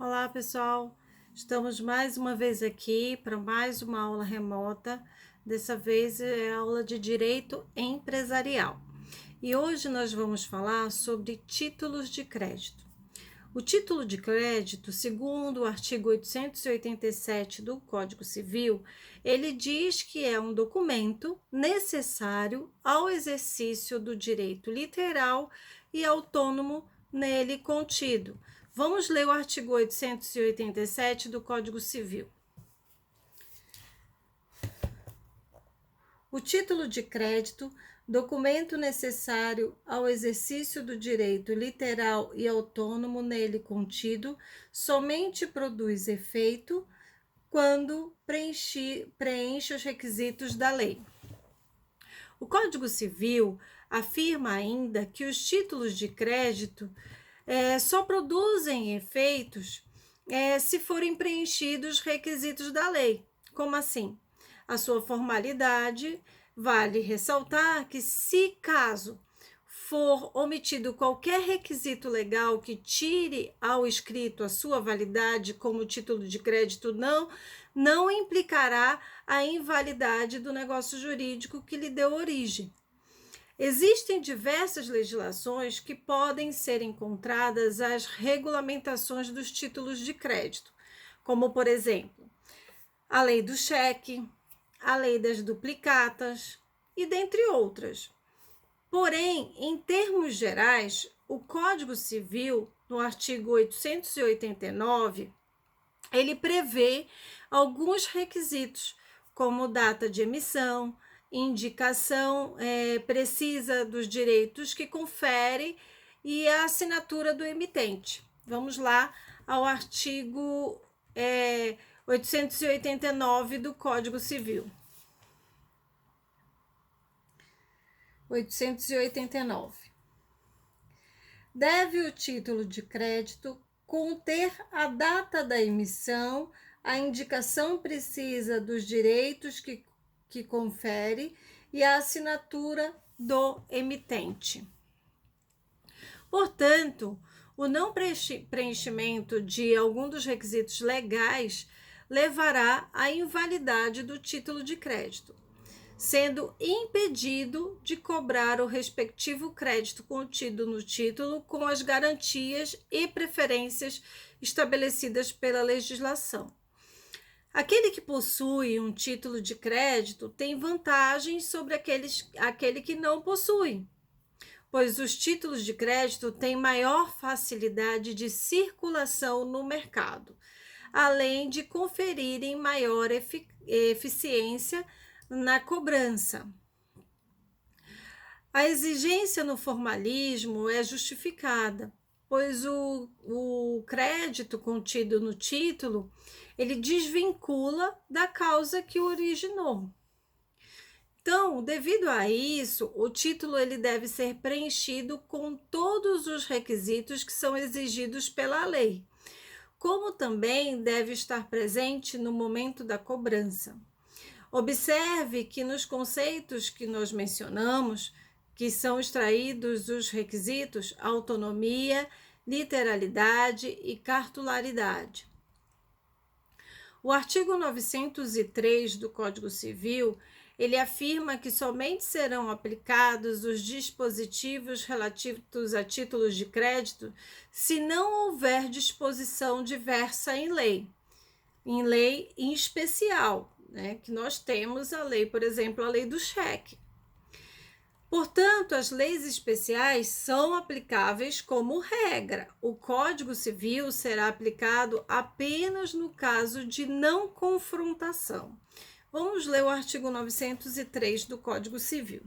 Olá, pessoal. Estamos mais uma vez aqui para mais uma aula remota. Dessa vez é a aula de Direito Empresarial. E hoje nós vamos falar sobre títulos de crédito. O título de crédito, segundo o artigo 887 do Código Civil, ele diz que é um documento necessário ao exercício do direito literal e autônomo nele contido. Vamos ler o artigo 887 do Código Civil. O título de crédito, documento necessário ao exercício do direito literal e autônomo nele contido, somente produz efeito quando preenche os requisitos da lei. O Código Civil afirma ainda que os títulos de crédito só produzem efeitos se forem preenchidos os requisitos da lei. Como assim? A sua formalidade, vale ressaltar que, se caso for omitido qualquer requisito legal que tire ao escrito a sua validade, como título de crédito, não implicará a invalidade do negócio jurídico que lhe deu origem. Existem diversas legislações que podem ser encontradas as regulamentações dos títulos de crédito, como, por exemplo, a lei do cheque, a lei das duplicatas e dentre outras. Porém, em termos gerais, o Código Civil, no artigo 889, ele prevê alguns requisitos, como data de emissão, indicação precisa dos direitos que confere e a assinatura do emitente. Vamos lá ao artigo 889 do Código Civil. 889. Deve o título de crédito conter a data da emissão, a indicação precisa dos direitos que confere e a assinatura do emitente. Portanto, o não preenchimento de algum dos requisitos legais levará à invalidade do título de crédito, sendo impedido de cobrar o respectivo crédito contido no título com as garantias e preferências estabelecidas pela legislação. Aquele que possui um título de crédito tem vantagens sobre aquele que não possui, pois os títulos de crédito têm maior facilidade de circulação no mercado, além de conferirem maior eficiência na cobrança. A exigência no formalismo é justificada, pois o crédito contido no título, ele desvincula da causa que o originou. Então, devido a isso, o título ele deve ser preenchido com todos os requisitos que são exigidos pela lei, como também deve estar presente no momento da cobrança. Observe que nos conceitos que nós mencionamos, que são extraídos os requisitos autonomia, literalidade e cartularidade. O artigo 903 do Código Civil, ele afirma que somente serão aplicados os dispositivos relativos a títulos de crédito se não houver disposição diversa em lei em especial, que nós temos a lei, por exemplo, a lei do cheque. Portanto, as leis especiais são aplicáveis como regra. O Código Civil será aplicado apenas no caso de não confrontação. Vamos ler o artigo 903 do Código Civil.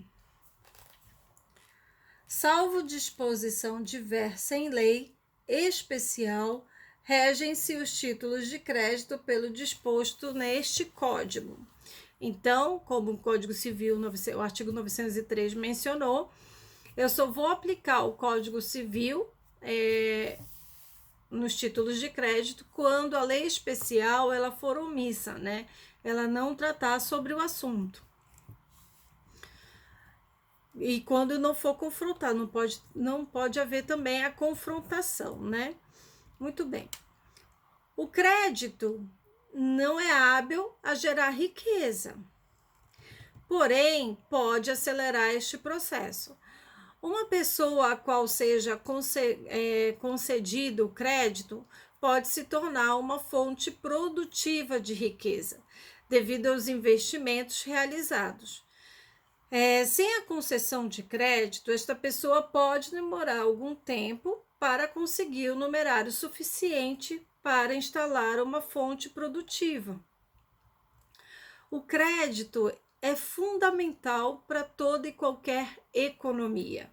Salvo disposição diversa em lei especial, regem-se os títulos de crédito pelo disposto neste Código. Então, como o Código Civil, o artigo 903 mencionou, eu só vou aplicar o Código Civil nos títulos de crédito quando a lei especial ela for omissa, ela não tratar sobre o assunto. E quando não for confrontar, não pode haver também a confrontação, Muito bem. O crédito não é hábil a gerar riqueza, porém pode acelerar este processo. Uma pessoa a qual seja concedido o crédito pode se tornar uma fonte produtiva de riqueza, devido aos investimentos realizados. Sem a concessão de crédito, esta pessoa pode demorar algum tempo para conseguir o numerário suficiente para instalar uma fonte produtiva. O crédito é fundamental para toda e qualquer economia.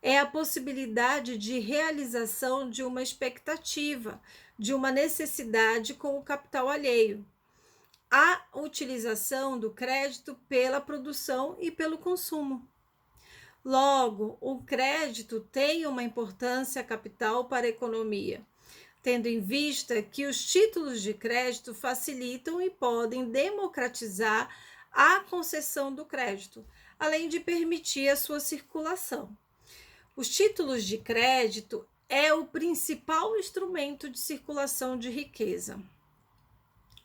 É a possibilidade de realização de uma expectativa, de uma necessidade com o capital alheio. A utilização do crédito pela produção e pelo consumo. Logo, o crédito tem uma importância capital para a economia, tendo em vista que os títulos de crédito facilitam e podem democratizar a concessão do crédito, além de permitir a sua circulação. Os títulos de crédito é o principal instrumento de circulação de riqueza.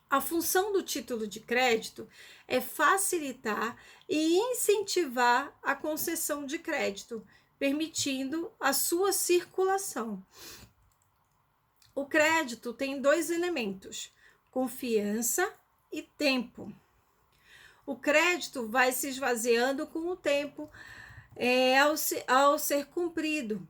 A função do título de crédito é facilitar e incentivar a concessão de crédito, permitindo a sua circulação. O crédito tem dois elementos: confiança e tempo. O crédito vai se esvaziando com o tempo, ao ser cumprido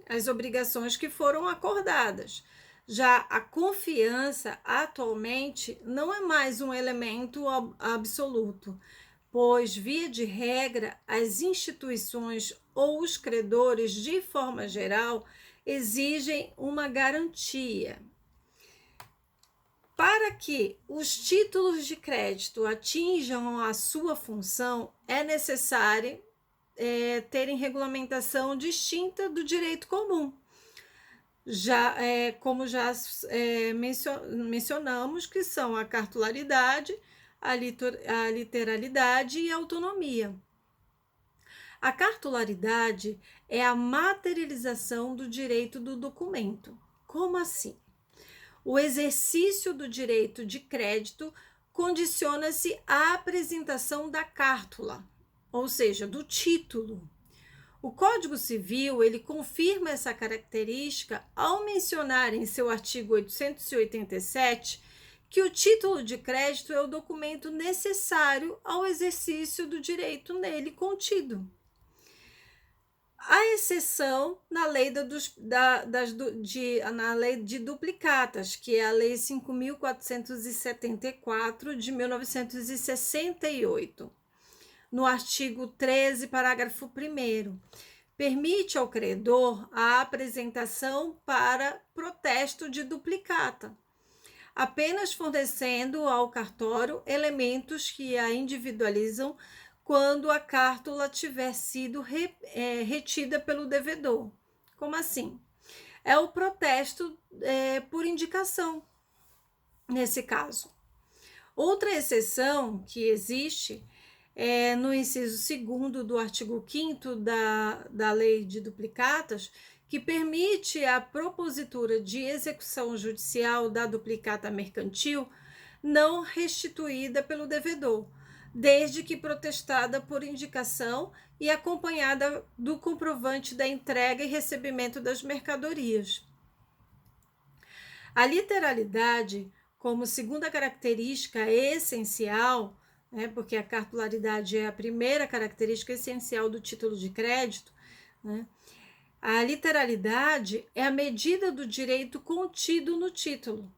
as obrigações que foram acordadas. Já a confiança, atualmente, não é mais um elemento absoluto, pois, via de regra, as instituições ou os credores, de forma geral, exigem uma garantia. Para que os títulos de crédito atinjam a sua função, é necessário terem regulamentação distinta do direito comum. Como já mencionamos, que são a cartularidade, a literalidade e a autonomia. A cartularidade é a materialização do direito do documento. Como assim? O exercício do direito de crédito condiciona-se à apresentação da cártula, ou seja, do título. O Código Civil, ele confirma essa característica ao mencionar em seu artigo 887 que o título de crédito é o documento necessário ao exercício do direito nele contido. A exceção na lei na lei de duplicatas, que é a Lei 5.474 de 1968. No artigo 13, parágrafo 1º, permite ao credor a apresentação para protesto de duplicata, apenas fornecendo ao cartório elementos que a individualizam quando a cártula tiver sido retida pelo devedor. Como assim? É o protesto por indicação, nesse caso. Outra exceção que existe no inciso 2º do artigo 5º da Lei de Duplicatas, que permite a propositura de execução judicial da duplicata mercantil não restituída pelo devedor, desde que protestada por indicação e acompanhada do comprovante da entrega e recebimento das mercadorias. A literalidade, como segunda característica essencial, porque a cartularidade é a primeira característica essencial do título de crédito, a literalidade é a medida do direito contido no título.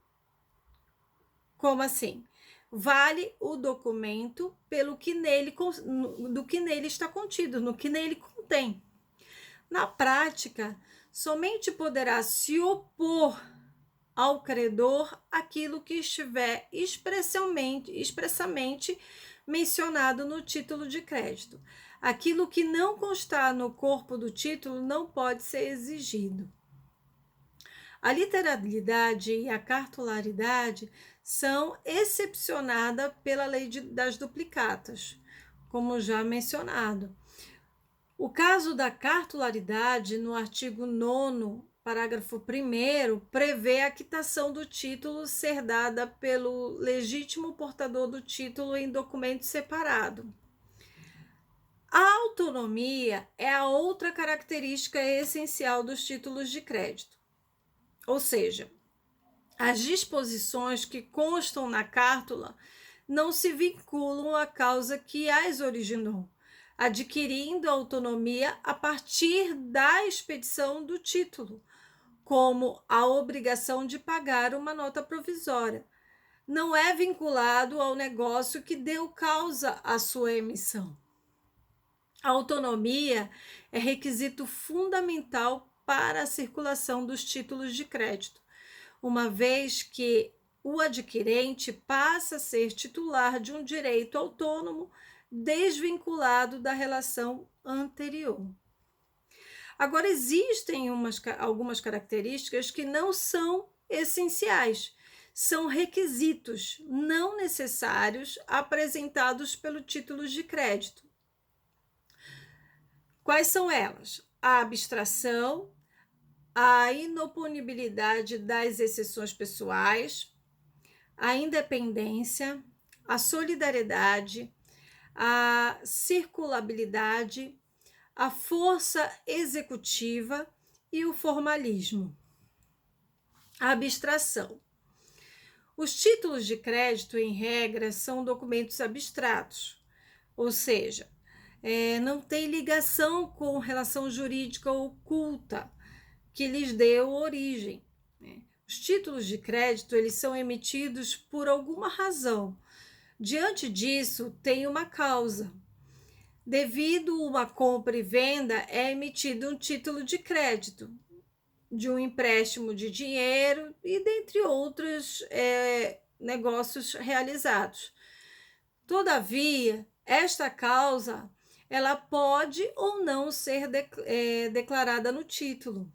Como assim? Vale o documento do que nele está contido, no que nele contém. Na prática, somente poderá se opor ao credor aquilo que estiver expressamente mencionado no título de crédito. Aquilo que não constar no corpo do título não pode ser exigido. A literalidade e a cartularidade são excepcionadas pela lei das duplicatas, como já mencionado. O caso da cartularidade, no artigo 9º parágrafo 1º, prevê a quitação do título ser dada pelo legítimo portador do título em documento separado. A autonomia é a outra característica essencial dos títulos de crédito. Ou seja, as disposições que constam na cártula não se vinculam à causa que as originou, adquirindo autonomia a partir da expedição do título, como a obrigação de pagar uma nota provisória. Não é vinculado ao negócio que deu causa à sua emissão. A autonomia é requisito fundamental para a circulação dos títulos de crédito, uma vez que o adquirente passa a ser titular de um direito autônomo desvinculado da relação anterior. Agora, existem algumas características que não são essenciais, são requisitos não necessários apresentados pelo título de crédito. Quais são elas? A abstração, a inoponibilidade das exceções pessoais, a independência, a solidariedade, a circulabilidade, a força executiva e o formalismo. A abstração. Os títulos de crédito, em regra, são documentos abstratos, ou seja, não tem ligação com relação jurídica oculta que lhes deu origem. Os títulos de crédito, eles são emitidos por alguma razão. Diante disso, tem uma causa. Devido a uma compra e venda, é emitido um título de crédito, de um empréstimo de dinheiro e dentre outros negócios realizados. Todavia, esta causa, ela pode ou não ser declarada no título.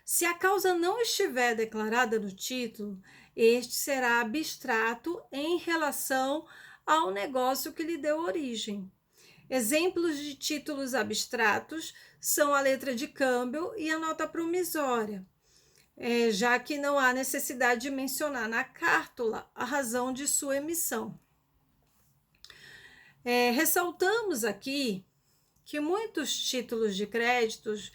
Se a causa não estiver declarada no título, este será abstrato em relação ao negócio que lhe deu origem. Exemplos de títulos abstratos são a letra de câmbio e a nota promissória, já que não há necessidade de mencionar na cártula a razão de sua emissão. Ressaltamos aqui que muitos títulos de créditos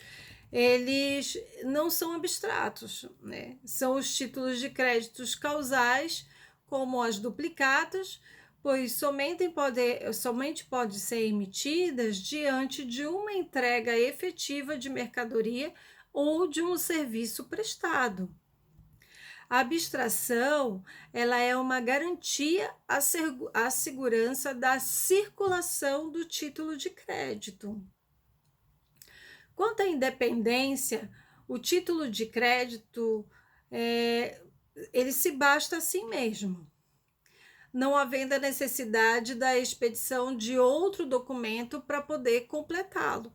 eles não são abstratos, né? São os títulos de créditos causais, como as duplicatas, pois somente podem ser emitidas diante de uma entrega efetiva de mercadoria ou de um serviço prestado. A abstração, ela é uma garantia à segurança da circulação do título de crédito. Quanto à independência, o título de crédito, ele se basta a si mesmo, não havendo a necessidade da expedição de outro documento para poder completá-lo.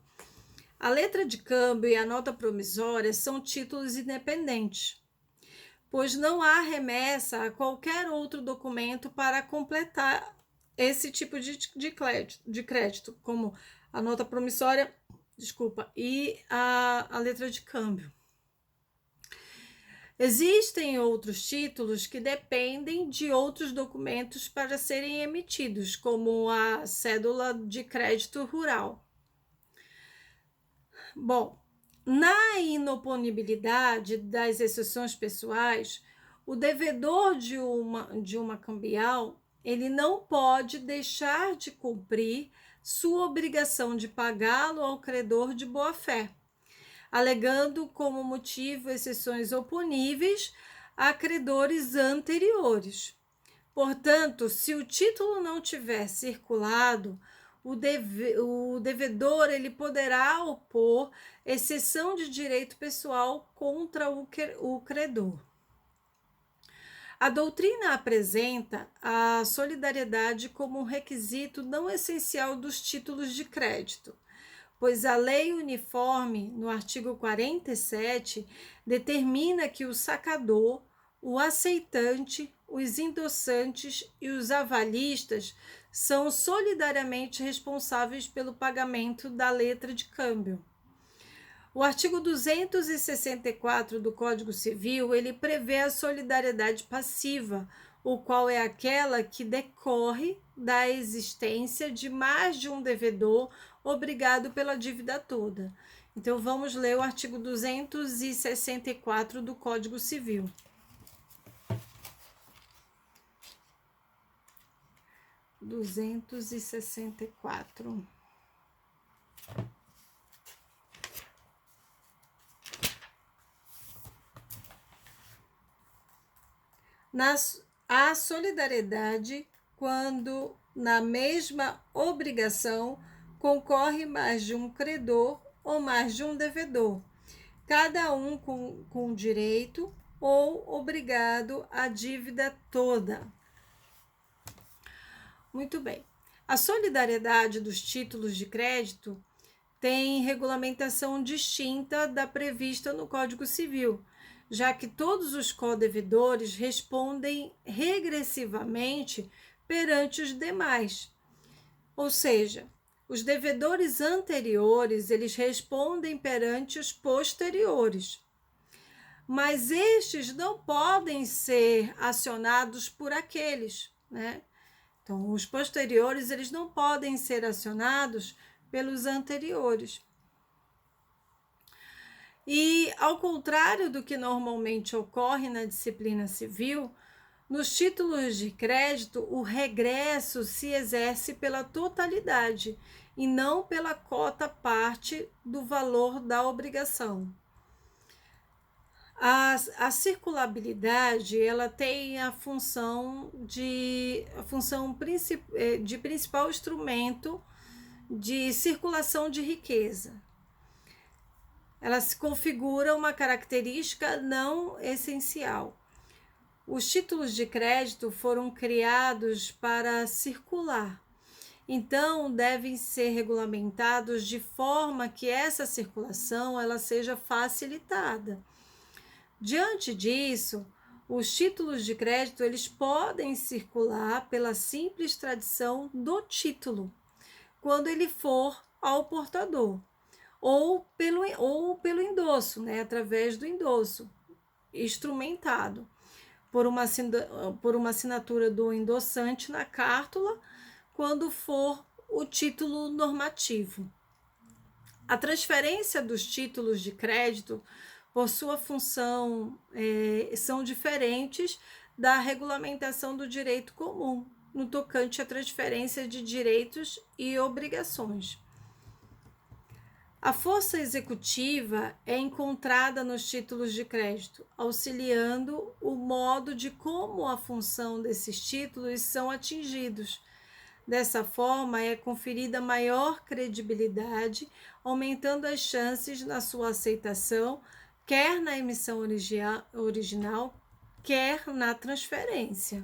A letra de câmbio e a nota promissória são títulos independentes, pois não há remessa a qualquer outro documento para completar esse tipo de crédito, como a nota promissória, e a letra de câmbio. Existem outros títulos que dependem de outros documentos para serem emitidos, como a cédula de crédito rural. Bom, na inoponibilidade das exceções pessoais, o devedor de uma cambial, ele não pode deixar de cumprir sua obrigação de pagá-lo ao credor de boa-fé, alegando como motivo exceções oponíveis a credores anteriores. Portanto, se o título não tiver circulado, o devedor ele poderá opor exceção de direito pessoal contra o credor. A doutrina apresenta a solidariedade como um requisito não essencial dos títulos de crédito, pois a lei uniforme, no artigo 47, determina que o sacador, o aceitante, os endossantes e os avalistas são solidariamente responsáveis pelo pagamento da letra de câmbio. O artigo 264 do Código Civil, ele prevê a solidariedade passiva, o qual é aquela que decorre da existência de mais de um devedor obrigado pela dívida toda. Então, vamos ler o artigo 264 do Código Civil. A solidariedade quando na mesma obrigação concorre mais de um credor ou mais de um devedor, cada um com direito ou obrigado à dívida toda. Muito bem. A solidariedade dos títulos de crédito tem regulamentação distinta da prevista no Código Civil, já que todos os codevedores respondem regressivamente perante os demais. Ou seja, os devedores anteriores, eles respondem perante os posteriores. Mas estes não podem ser acionados por aqueles, né? Então, os posteriores, eles não podem ser acionados pelos anteriores. E, ao contrário do que normalmente ocorre na disciplina civil, nos títulos de crédito, o regresso se exerce pela totalidade e não pela cota parte do valor da obrigação. A circulabilidade, ela tem a função de principal instrumento de circulação de riqueza. Ela se configura uma característica não essencial. Os títulos de crédito foram criados para circular, então devem ser regulamentados de forma que essa circulação ela seja facilitada. Diante disso, os títulos de crédito eles podem circular pela simples tradição do título, quando ele for ao portador, ou pelo endosso, né, através do endosso instrumentado, por uma assinatura do endossante na cártula, quando for o título normativo. A transferência dos títulos de crédito, por sua função, são diferentes da regulamentação do direito comum, no tocante à transferência de direitos e obrigações. A força executiva é encontrada nos títulos de crédito, auxiliando o modo de como a função desses títulos são atingidos. Dessa forma, é conferida maior credibilidade, aumentando as chances na sua aceitação, quer na emissão original, quer na transferência.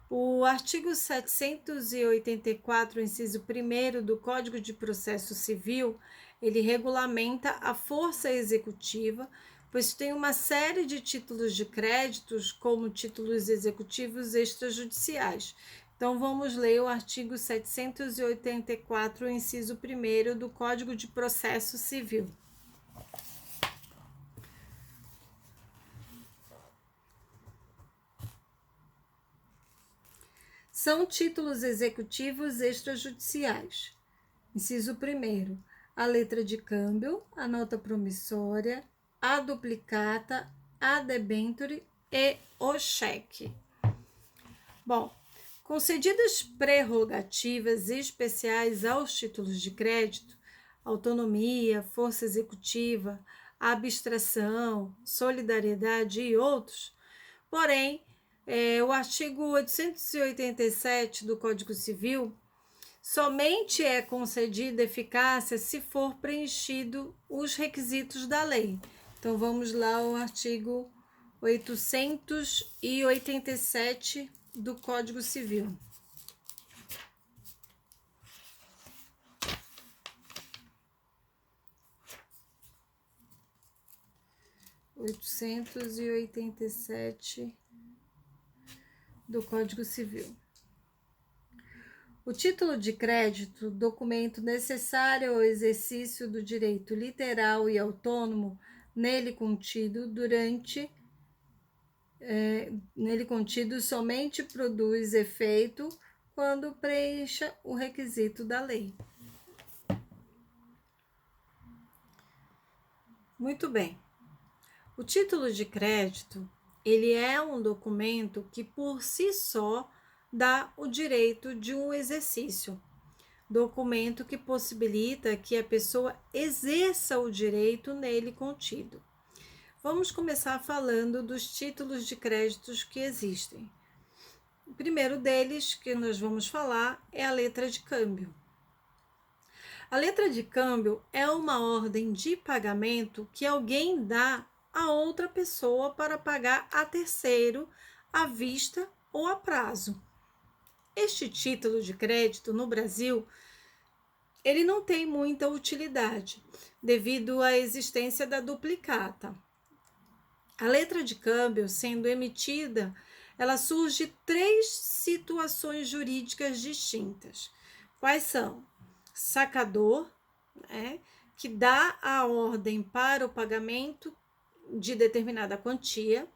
O artigo 784, inciso 1º do Código de Processo Civil, ele regulamenta a força executiva, pois tem uma série de títulos de créditos, como títulos executivos extrajudiciais. Então, vamos ler o artigo 784, inciso 1º do Código de Processo Civil. São títulos executivos extrajudiciais. Inciso 1º, a letra de câmbio, a nota promissória, a duplicata, a debênture e o cheque. Bom, concedidas prerrogativas especiais aos títulos de crédito, autonomia, força executiva, abstração, solidariedade e outros, porém, o artigo 887 do Código Civil somente é concedida eficácia se for preenchido os requisitos da lei. Então, vamos lá ao artigo 887 do Código Civil. do Código Civil. O título de crédito, documento necessário ao exercício do direito literal e autônomo nele contido somente produz efeito quando preencha o requisito da lei. Muito bem. O título de crédito, ele é um documento que por si só dá o direito de um exercício. Documento que possibilita que a pessoa exerça o direito nele contido. Vamos começar falando dos títulos de créditos que existem. O primeiro deles que nós vamos falar é a letra de câmbio. A letra de câmbio é uma ordem de pagamento que alguém dá a outra pessoa para pagar a terceiro, à vista ou a prazo. Este título de crédito no Brasil, ele não tem muita utilidade, devido à existência da duplicata. A letra de câmbio, sendo emitida, ela surge de 3 situações jurídicas distintas. Quais são? Sacador, que dá a ordem para o pagamento de determinada quantia.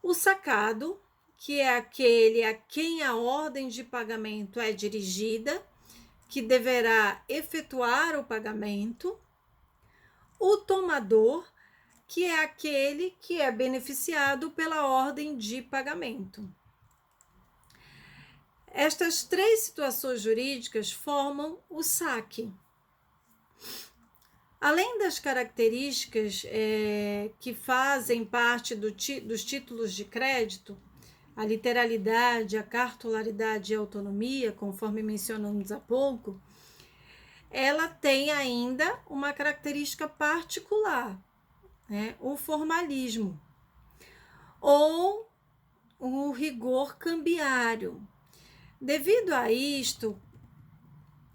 O sacado, que é aquele a quem a ordem de pagamento é dirigida, que deverá efetuar o pagamento. O tomador, que é aquele que é beneficiado pela ordem de pagamento. Estas 3 situações jurídicas formam o saque. Além das características que fazem parte dos títulos de crédito, a literalidade, a cartularidade e a autonomia, conforme mencionamos há pouco, ela tem ainda uma característica particular, o formalismo ou o rigor cambiário. Devido a isto,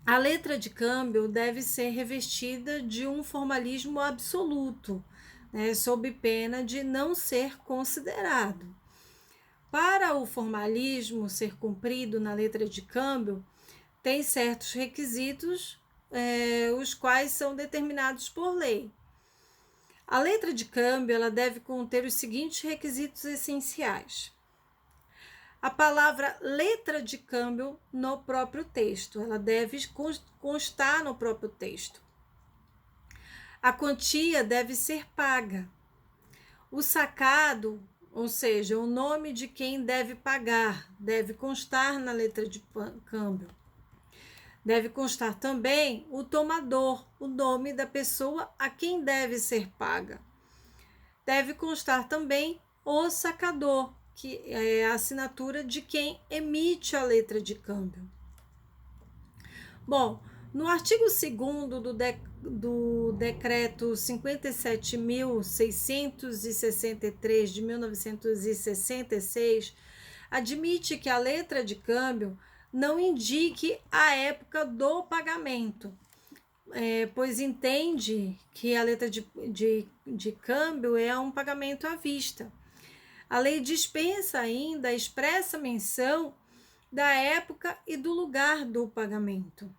a letra de câmbio deve ser revestida de um formalismo absoluto, sob pena de não ser considerado. Para o formalismo ser cumprido na letra de câmbio, tem certos requisitos, os quais são determinados por lei. A letra de câmbio ela deve conter os seguintes requisitos essenciais. A palavra letra de câmbio no próprio texto, ela deve constar no próprio texto. A quantia deve ser paga. O sacado, ou seja, o nome de quem deve pagar, deve constar na letra de câmbio. Deve constar também o tomador, o nome da pessoa a quem deve ser paga. Deve constar também o sacador, que é a assinatura de quem emite a letra de câmbio. Bom, no artigo 2º do Decreto 57.663 de 1966, admite que a letra de câmbio não indique a época do pagamento, pois entende que a letra de câmbio é um pagamento à vista. A lei dispensa ainda a expressa menção da época e do lugar do pagamento.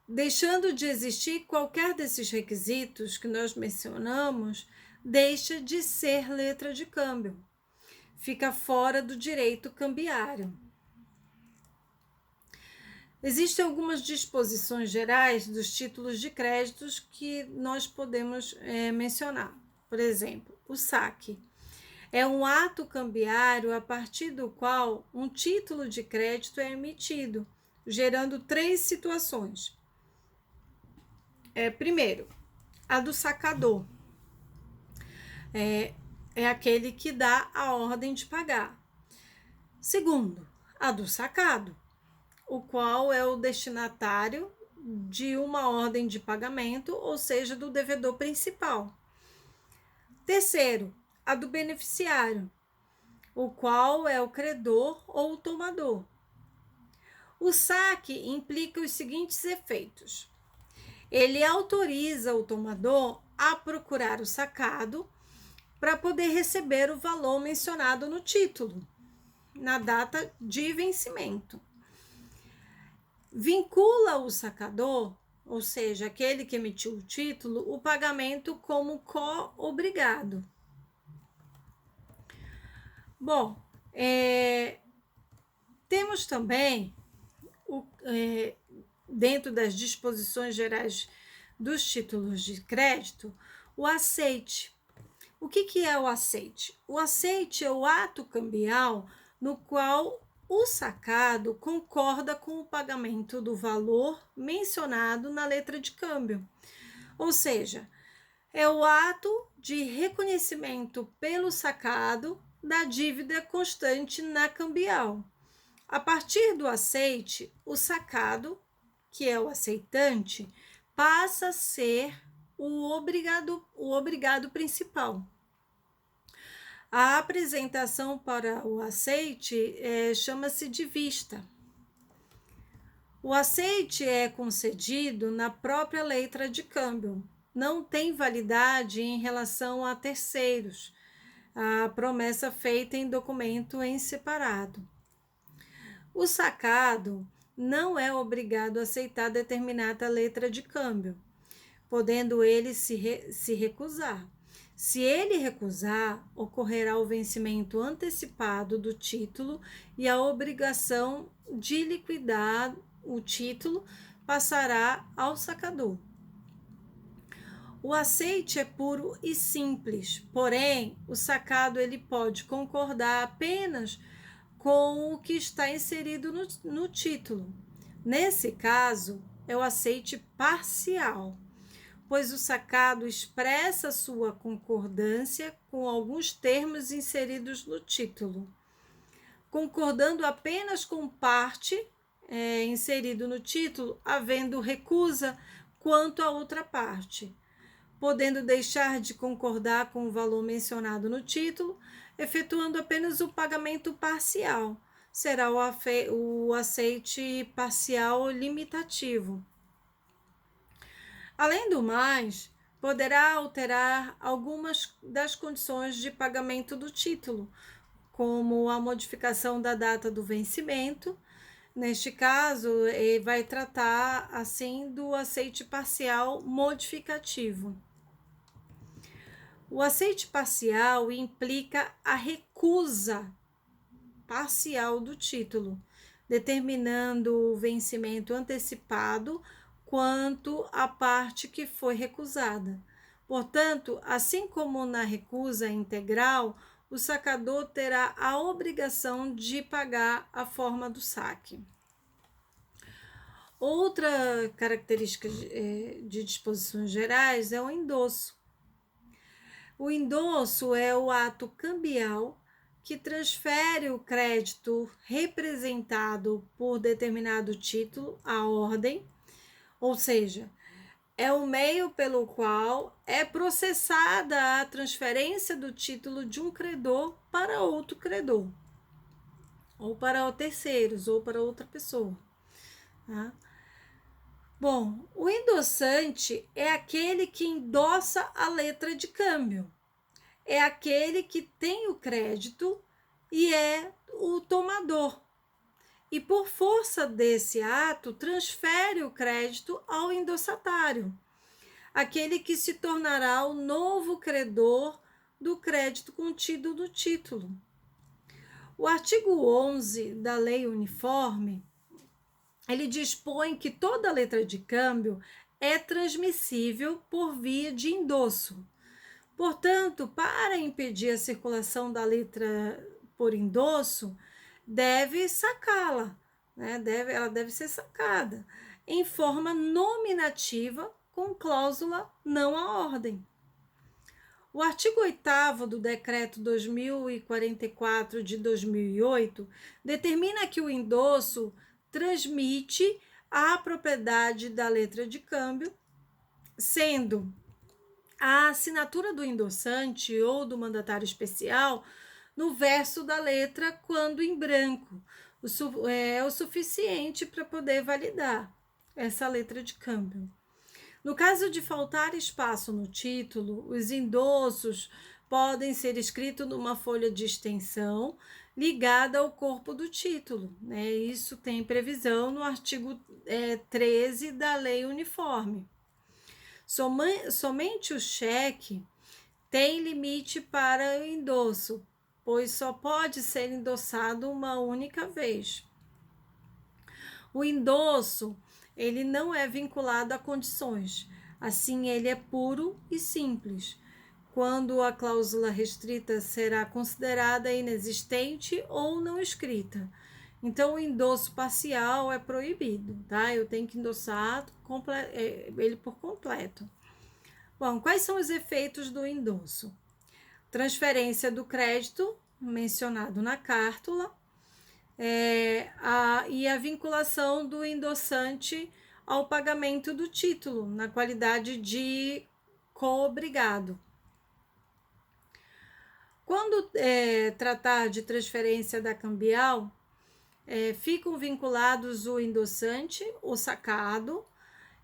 Deixando de existir qualquer desses requisitos que nós mencionamos, deixa de ser letra de câmbio. Fica fora do direito cambiário. Existem algumas disposições gerais dos títulos de créditos que nós podemos mencionar. Por exemplo, o saque é um ato cambiário a partir do qual um título de crédito é emitido, gerando 3 situações. Primeiro, a do sacador. É aquele que dá a ordem de pagar. Segundo, a do sacado, o qual é o destinatário de uma ordem de pagamento, ou seja, do devedor principal. Terceiro, a do beneficiário, o qual é o credor ou o tomador. O saque implica os seguintes efeitos. Ele autoriza o tomador a procurar o sacado para poder receber o valor mencionado no título. na data de vencimento. Vincula o sacador, ou seja, aquele que emitiu o título, o pagamento como co-obrigado. Bom, temos também, dentro das disposições gerais dos títulos de crédito, o aceite. O que é o aceite? O aceite é o ato cambial no qual o sacado concorda com o pagamento do valor mencionado na letra de câmbio. Ou seja, é o ato de reconhecimento pelo sacado da dívida constante na cambial. A partir do aceite, o sacado, que é o aceitante, passa a ser o obrigado principal. A apresentação para o aceite chama-se de vista. O aceite é concedido na própria letra de câmbio, não tem validade em relação a terceiros, a promessa feita em documento em separado. O sacado não é obrigado a aceitar determinada letra de câmbio, podendo ele se recusar. Se ele recusar, ocorrerá o vencimento antecipado do título e a obrigação de liquidar o título passará ao sacador. O aceite é puro e simples, porém, o sacado ele pode concordar apenas com o que está inserido no título. Nesse caso, é o aceite parcial, pois o sacado expressa sua concordância com alguns termos inseridos no título, concordando apenas com parte inserido no título, havendo recusa quanto à outra parte, podendo deixar de concordar com o valor mencionado no título, efetuando apenas o pagamento parcial. Será o aceite parcial limitativo. Além do mais, poderá alterar algumas das condições de pagamento do título, como a modificação da data do vencimento. Neste caso, vai tratar assim do aceite parcial modificativo. O aceite parcial implica a recusa parcial do título, determinando o vencimento antecipado quanto à parte que foi recusada. Portanto, assim como na recusa integral, o sacador terá a obrigação de pagar a forma do saque. Outra característica de disposições gerais é o endosso. O endosso é o ato cambial que transfere o crédito representado por determinado título à ordem, ou seja, é o meio pelo qual é processada a transferência do título de um credor para outro credor, ou para terceiros, ou para outra pessoa. Tá? Bom, o endossante é aquele que endossa a letra de câmbio. É aquele que tem o crédito e é o tomador. E por força desse ato, transfere o crédito ao endossatário, aquele que se tornará o novo credor do crédito contido no título. O artigo 11 da Lei Uniforme, ele dispõe que toda letra de câmbio é transmissível por via de endosso. Portanto, para impedir a circulação da letra por endosso, deve sacá-la, né? Ela deve ser sacada em forma nominativa com cláusula não à ordem. O artigo 8º do Decreto 2044 de 2008 determina que o endosso transmite a propriedade da letra de câmbio, sendo a assinatura do endossante ou do mandatário especial no verso da letra, quando em branco, é o suficiente para poder validar essa letra de câmbio. No caso de faltar espaço no título, os endossos podem ser escritos numa folha de extensão ligada ao corpo do título, né? Isso tem previsão no artigo 13 da Lei Uniforme. Somente o cheque tem limite para o endosso, pois só pode ser endossado uma única vez. O endosso, ele não é vinculado a condições, assim ele é puro e simples, quando a cláusula restrita será considerada inexistente ou não escrita. Então, o endosso parcial é proibido, tá? Eu tenho que endossar ele por completo. Bom, quais são os efeitos do endosso? Transferência do crédito, mencionado na cartula, e a vinculação do endossante ao pagamento do título, na qualidade de coobrigado. Quando tratar de transferência da cambial, ficam vinculados o endossante, o sacado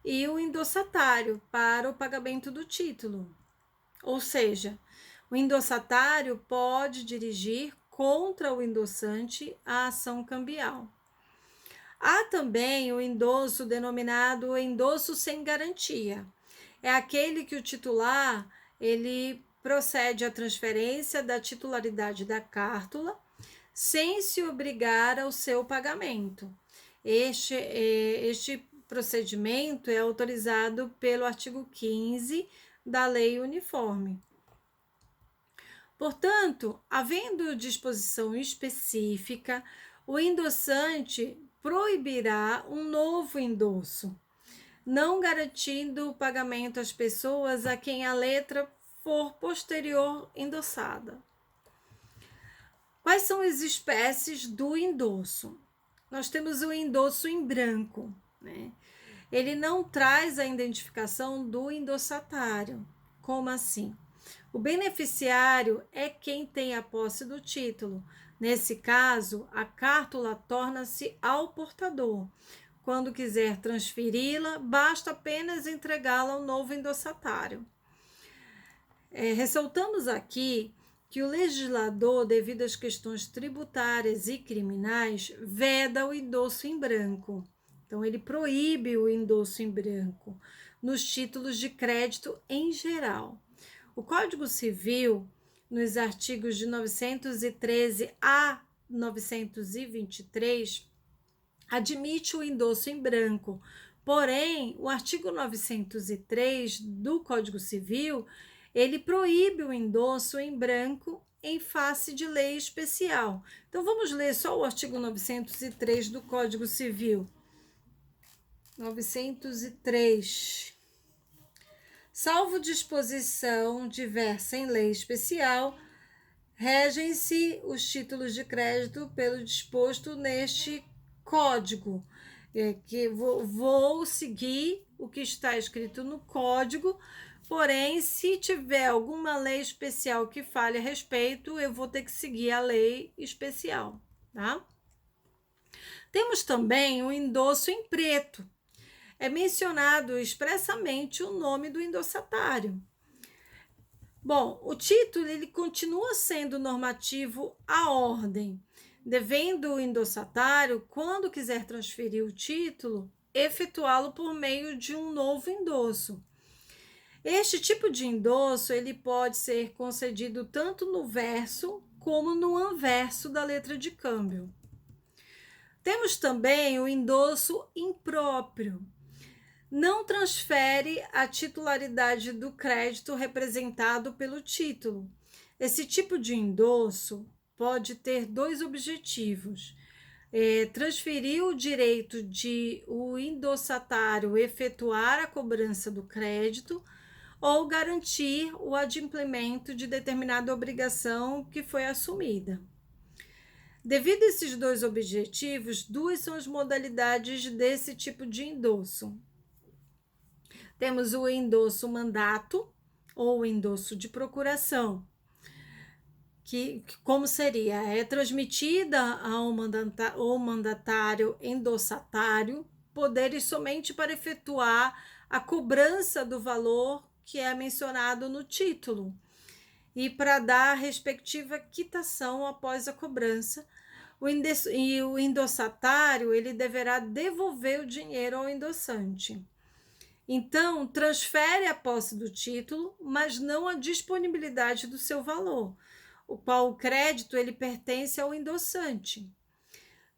e o endossatário para o pagamento do título. Ou seja, o endossatário pode dirigir contra o endossante a ação cambial. Há também o endosso denominado endosso sem garantia. É aquele que o titular ele procede à transferência da titularidade da cartula sem se obrigar ao seu pagamento. Este procedimento é autorizado pelo artigo 15 da Lei Uniforme. Portanto, havendo disposição específica, o endossante proibirá um novo endosso, não garantindo o pagamento às pessoas a quem a letra for posterior endossada. Quais são as espécies do endosso? Nós temos o endosso em branco, né? Ele não traz a identificação do endossatário. Como assim? O beneficiário é quem tem a posse do título. Nesse caso, a cartula torna-se ao portador. Quando quiser transferi-la, basta apenas entregá-la ao novo endossatário. Ressaltamos aqui que o legislador, devido às questões tributárias e criminais, veda o endosso em branco. Então, ele proíbe o endosso em branco nos títulos de crédito em geral. O Código Civil, nos artigos de 913 a 923, admite o endosso em branco. Porém, o artigo 903 do Código Civil, ele proíbe o endosso em branco em face de lei especial. Então, vamos ler só o artigo 903 do Código Civil. 903. Salvo disposição diversa em lei especial, regem-se os títulos de crédito pelo disposto neste código. Que vou seguir o que está escrito no código, porém, se tiver alguma lei especial que fale a respeito, eu vou ter que seguir a lei especial, tá? Temos também o endosso em preto. É mencionado expressamente o nome do endossatário. Bom, o título ele continua sendo normativo à ordem, devendo o endossatário, quando quiser transferir o título, efetuá-lo por meio de um novo endosso. Este tipo de endosso ele pode ser concedido tanto no verso como no anverso da letra de câmbio. Temos também o endosso impróprio. Não transfere a titularidade do crédito representado pelo título. Esse tipo de endosso pode ter dois objetivos: transferir o direito de o endossatário efetuar a cobrança do crédito ou garantir o adimplemento de determinada obrigação que foi assumida. Devido a esses dois objetivos, duas são as modalidades desse tipo de endosso. Temos o endosso mandato ou endosso de procuração, que como seria? É transmitida ao mandatário endossatário poderes somente para efetuar a cobrança do valor que é mencionado no título. e para dar a respectiva quitação após a cobrança. O endossatário ele deverá devolver o dinheiro ao endossante. Então, transfere a posse do título, mas não a disponibilidade do seu valor, o qual o crédito ele pertence ao endossante.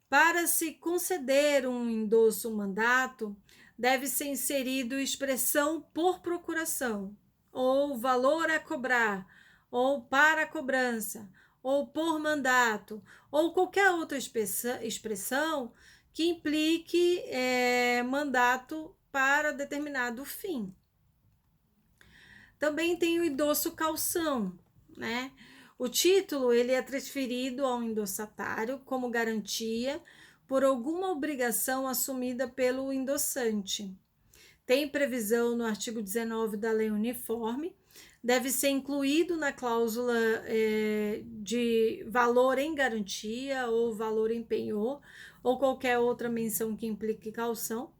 Para se conceder um endosso mandato, deve ser inserido expressão por procuração, ou valor a cobrar, ou para a cobrança, ou por mandato, ou qualquer outra expressão que implique mandato para determinado fim. Também tem o endosso calção, né? O título ele é transferido ao endossatário como garantia por alguma obrigação assumida pelo endossante. Tem previsão no artigo 19 da Lei Uniforme, deve ser incluído na cláusula de valor em garantia ou valor em penhor ou qualquer outra menção que implique calção.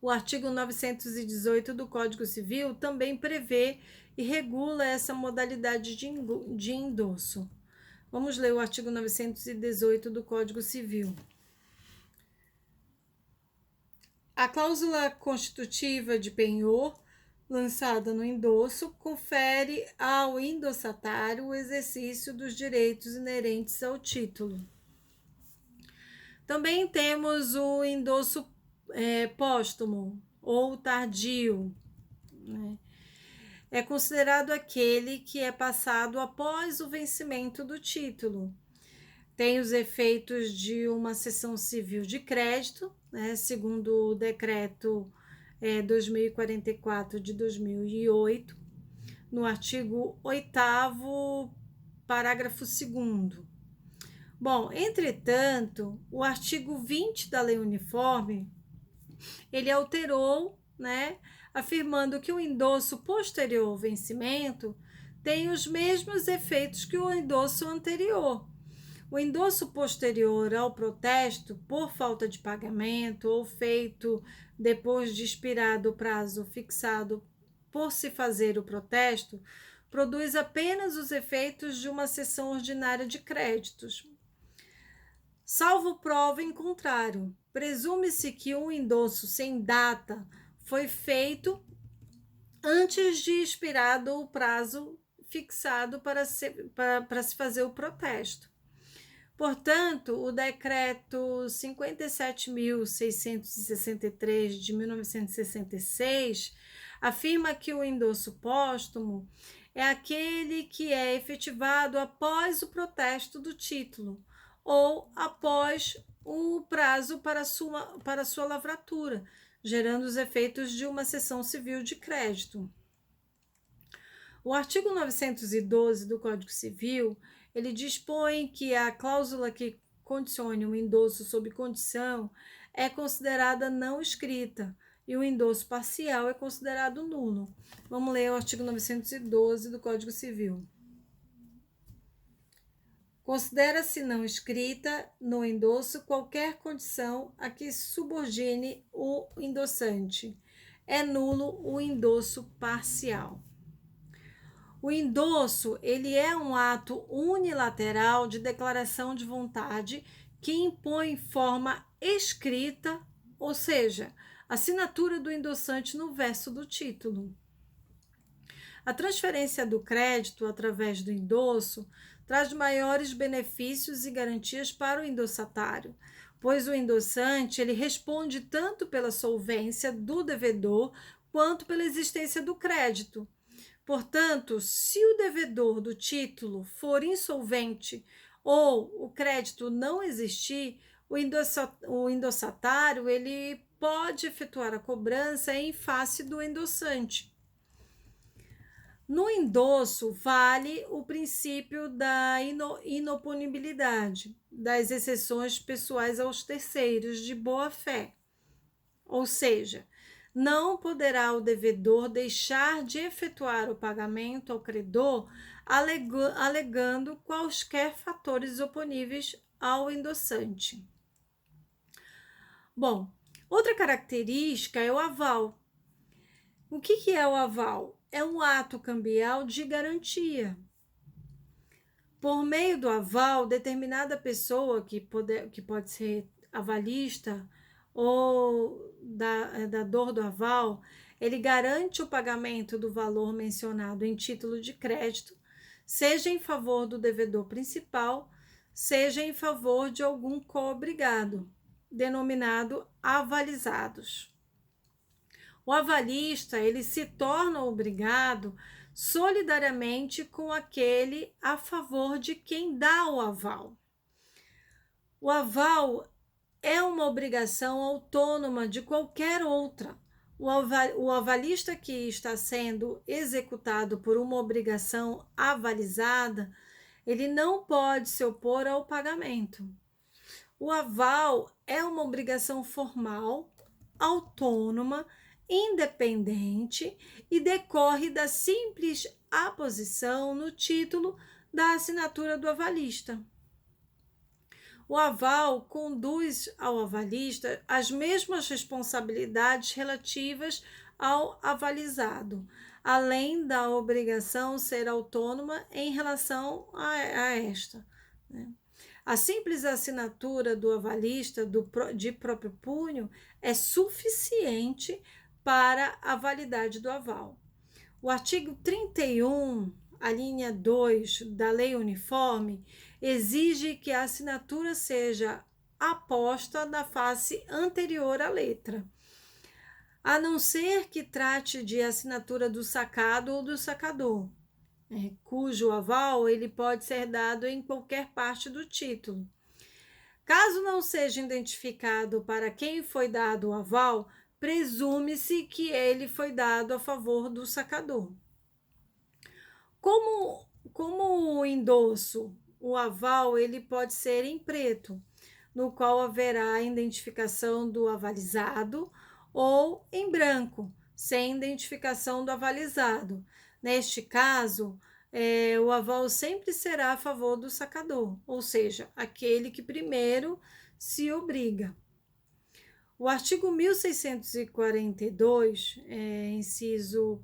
O artigo 918 do Código Civil também prevê e regula essa modalidade de endosso. Vamos ler o artigo 918 do Código Civil. A cláusula constitutiva de penhor, lançada no endosso, confere ao endossatário o exercício dos direitos inerentes ao título. Também temos o endosso póstumo ou tardio, né? É considerado aquele que é passado após o vencimento do título. Tem os efeitos de uma cessão civil de crédito, né, segundo o decreto 2044 de 2008, no artigo 8º, parágrafo 2º. Bom, entretanto, o artigo 20 da Lei Uniforme, ele alterou, né, afirmando que o endosso posterior ao vencimento tem os mesmos efeitos que o endosso anterior. O endosso posterior ao protesto por falta de pagamento ou feito depois de expirado o prazo fixado por se fazer o protesto, produz apenas os efeitos de uma cessão ordinária de créditos. Salvo prova em contrário, presume-se que um endosso sem data foi feito antes de expirado o prazo fixado para se fazer o protesto. Portanto, o decreto 57.663 de 1966 afirma que o endosso póstumo é aquele que é efetivado após o protesto do título ou após o prazo para sua lavratura, gerando os efeitos de uma cessão civil de crédito. O artigo 912 do Código Civil, ele dispõe que a cláusula que condicione um endosso sob condição é considerada não escrita e o endosso parcial é considerado nulo. Vamos ler o artigo 912 do Código Civil. Considera-se não escrita no endosso qualquer condição a que subordine o endossante. É nulo o endosso parcial. O endosso, ele é um ato unilateral de declaração de vontade que impõe forma escrita, ou seja, assinatura do endossante no verso do título. A transferência do crédito através do endosso traz maiores benefícios e garantias para o endossatário, pois o endossante ele responde tanto pela solvência do devedor quanto pela existência do crédito. Portanto, se o devedor do título for insolvente ou o crédito não existir, o endossatário ele pode efetuar a cobrança em face do endossante. No endosso, vale o princípio da inoponibilidade, das exceções pessoais aos terceiros de boa-fé. Ou seja, não poderá o devedor deixar de efetuar o pagamento ao credor, alegando quaisquer fatores oponíveis ao endossante. Bom, outra característica é o aval. O que é o aval? é um ato cambial de garantia. Por meio do aval, determinada pessoa, que pode ser avalista ou dador do aval, ele garante o pagamento do valor mencionado em título de crédito, seja em favor do devedor principal, seja em favor de algum coobrigado, denominado avalizados. O avalista, ele se torna obrigado solidariamente com aquele a favor de quem dá o aval. O aval é uma obrigação autônoma de qualquer outra. O avalista que está sendo executado por uma obrigação avalizada, ele não pode se opor ao pagamento. O aval é uma obrigação formal, autônoma, independente e decorre da simples aposição no título da assinatura do avalista. O aval conduz ao avalista as mesmas responsabilidades relativas ao avalizado, além da obrigação ser autônoma em relação a esta, né? A simples assinatura do avalista de próprio punho é suficiente para a validade do aval. O artigo 31, a linha 2 da Lei Uniforme, exige que a assinatura seja aposta na face anterior à letra, a não ser que trate de assinatura do sacado ou do sacador, cujo aval ele pode ser dado em qualquer parte do título. Caso não seja identificado para quem foi dado o aval, presume-se que ele foi dado a favor do sacador. Como o endosso, o aval ele pode ser em preto, no qual haverá a identificação do avalizado, ou em branco, sem identificação do avalizado. Neste caso, o aval sempre será a favor do sacador, ou seja, aquele que primeiro se obriga. O artigo 1642, inciso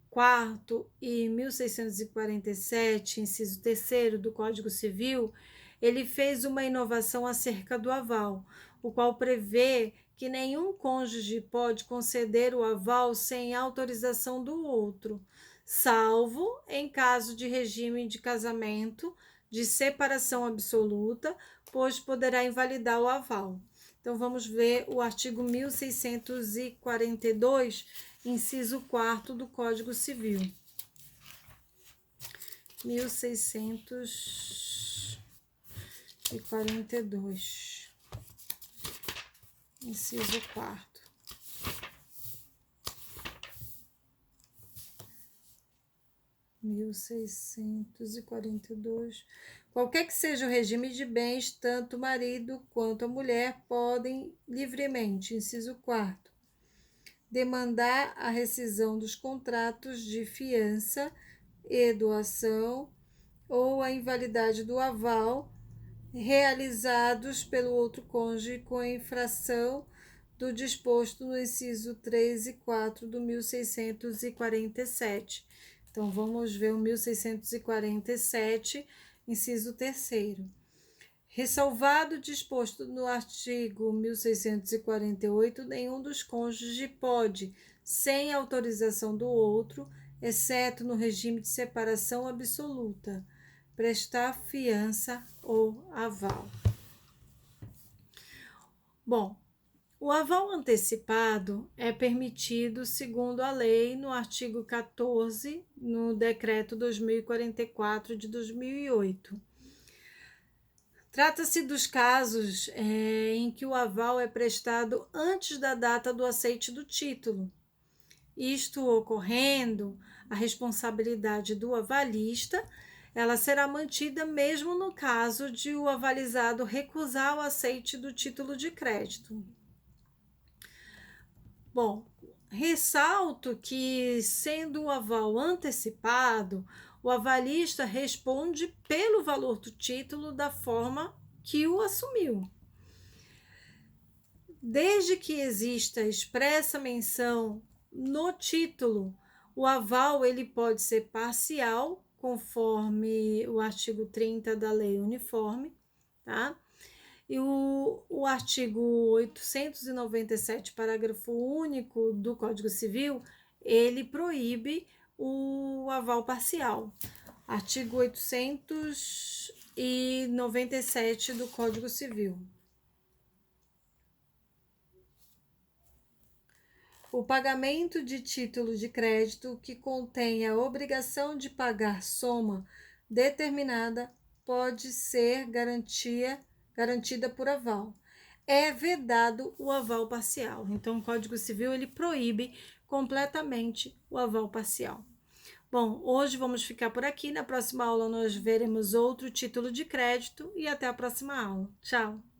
4º e 1647, inciso 3º do Código Civil, ele fez uma inovação acerca do aval, o qual prevê que nenhum cônjuge pode conceder o aval sem autorização do outro, salvo em caso de regime de casamento, de separação absoluta, pois poderá invalidar o aval. Então, vamos ver o artigo 1642, inciso 4º do Código Civil. 1642, inciso 4º. 1642. Qualquer que seja o regime de bens, tanto o marido quanto a mulher podem livremente, inciso 4º, demandar a rescisão dos contratos de fiança e doação ou a invalidade do aval realizados pelo outro cônjuge com a infração do disposto no inciso 3 e 4 do 1647. Então, vamos ver o 1647, inciso 3º. Ressalvado o disposto no artigo 1648, nenhum dos cônjuges pode, sem autorização do outro, exceto no regime de separação absoluta, prestar fiança ou aval. Bom, o aval antecipado é permitido segundo a lei no artigo 14, no decreto 2044 de 2008. Trata-se dos casos em que o aval é prestado antes da data do aceite do título. Isto ocorrendo, a responsabilidade do avalista ela será mantida mesmo no caso de o avalizado recusar o aceite do título de crédito. Bom, ressalto que, sendo o aval antecipado, o avalista responde pelo valor do título da forma que o assumiu. Desde que exista expressa menção no título, O aval ele pode ser parcial, conforme o artigo 30 da Lei Uniforme, tá? E o artigo 897, parágrafo único do Código Civil, ele proíbe o aval parcial. Artigo 897 do Código Civil. O pagamento de título de crédito que contém a obrigação de pagar soma determinada pode ser garantida por aval. É vedado o aval parcial. Então, o Código Civil ele proíbe completamente o aval parcial. Bom, hoje vamos ficar por aqui. Na próxima aula nós veremos outro título de crédito e até a próxima aula. Tchau!